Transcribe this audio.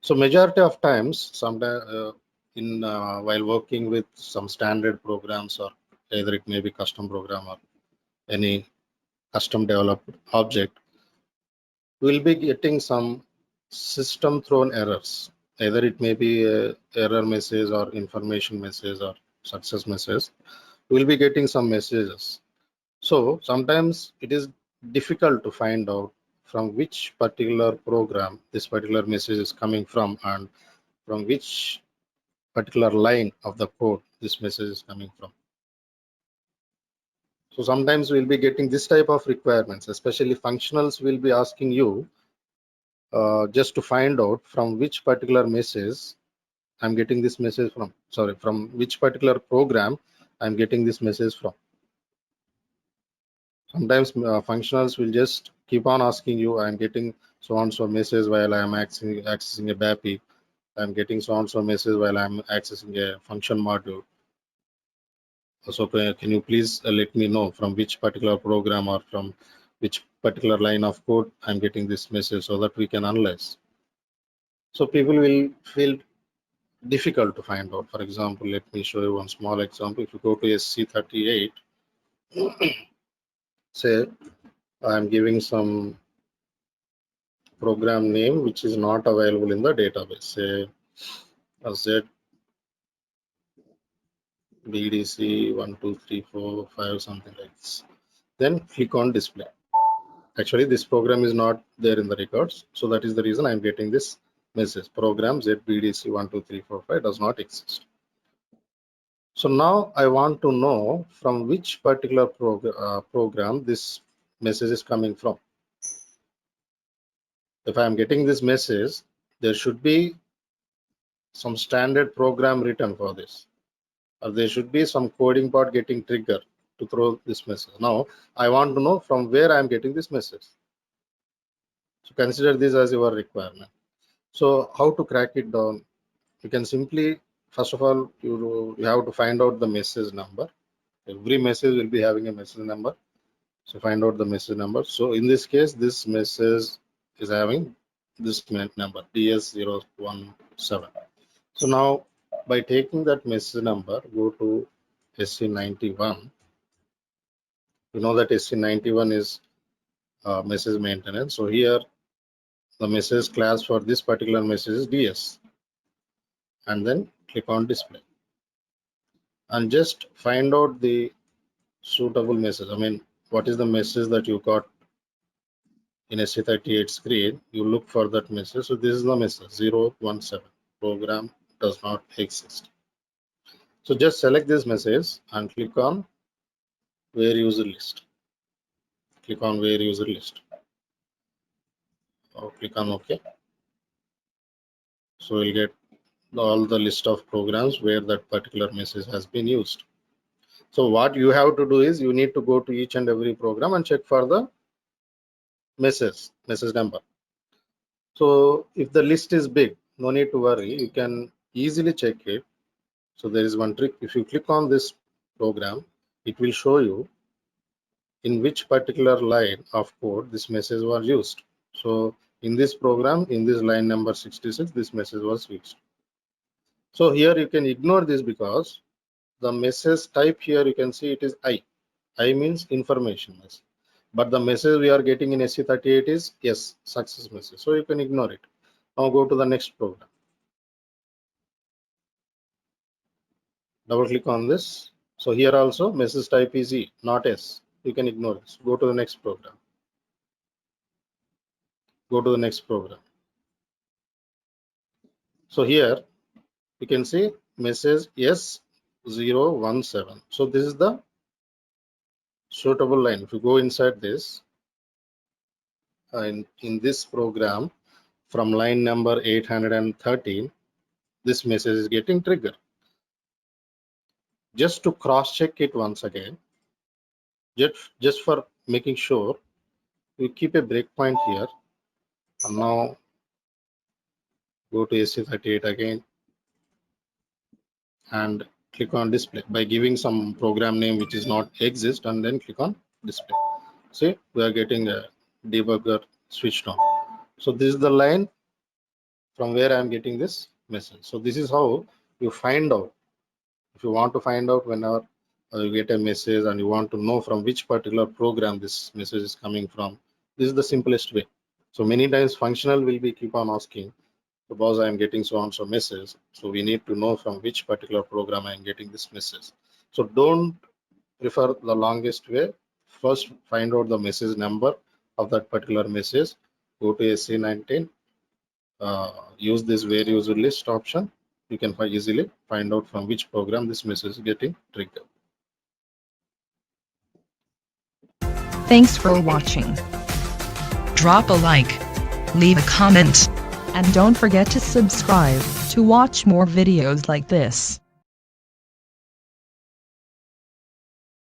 So majority of times, sometimes while working with some standard programs, or either it may be custom program or any custom developed object, we'll be getting some system thrown errors. Either it may be a error message or information message or success message. We'll be getting some messages. So sometimes it is difficult to find out from which particular program this particular message is coming from, and from which particular line of the code this message is coming from. So sometimes we'll be getting this type of requirements, especially functionals will be asking you just to find out from which particular message I'm getting this message from. Sorry, from which particular program I'm getting this message from. Sometimes functionals will just keep on asking you, I'm getting so and so message while I'm accessing a BAPI. I'm getting so and so message while I'm accessing a function module. So can you please let me know from which particular program or from which particular line of code I'm getting this message, so that we can analyze. So people will feel difficult to find out. For example, let me show you one small example. If you go to SC38, say I'm giving some program name which is not available in the database, say Z BDC 1 2 3 4 5, something like this. Then click on display. Actually, this program is not there in the records, so that is the reason I'm getting this message. Program ZBDC 1 2 3 4 5 does not exist. So now I want to know from which particular program this message is coming from. If I am getting this message, there should be some standard program written for this, or there should be some coding part getting triggered to throw this message. Now I want to know from where I am getting this message. So consider this as your requirement. So how to crack it down? You can simply, first of all, you have to find out the message number. Every message will be having a message number. So find out the message number. So in this case, this message is having this number DS017. So now by taking that message number, go to SC91. You know that SC91 is message maintenance. So here the message class for this particular message is DS, and then click on display and just find out the suitable message. I mean, what is the message that you got in SC38 screen? You look for that message. So this is the message 017, program does not exist. So just select this message and click on where user list. Click on where user list, or click on OK. So we'll get all the list of programs where that particular message has been used. So what you have to do is you need to go to each and every program and check for the message number. So if the list is big, no need to worry, you can easily check it. So there is one trick. If you click on this program, it will show you in which particular line of code this message was used. So in this program, in this line number 66, this message was used. So here you can ignore this because the message type here you can see it is I. I means information message. But the message we are getting in SC38 is yes, success message. So you can ignore it. Now go to the next program. Double click on this. So here also message type is E, not S. You can ignore this. Go to the next program. Go to the next program. So here you can see message S017. So this is the suitable line. If you go inside this, in this program, from line number 813, this message is getting triggered. Just to cross check it once again, just for making sure, we keep a breakpoint here. And now go to SC38 again and click on display by giving some program name which is not exist, and then click on display. See, we are getting a debugger switched on. So this is the line from where I am getting this message. So this is how you find out. If you want to find out whenever you get a message and you want to know from which particular program this message is coming from, this is the simplest way. So many times functional will be keep on asking, suppose I am getting so and so message, so we need to know from which particular program I am getting this message. So don't prefer the longest way. First find out the message number of that particular message, go to SC19, use this where user list option. You can easily find out from which program this message is getting triggered. Thanks for watching. Drop a like, leave a comment, and don't forget to subscribe to watch more videos like this.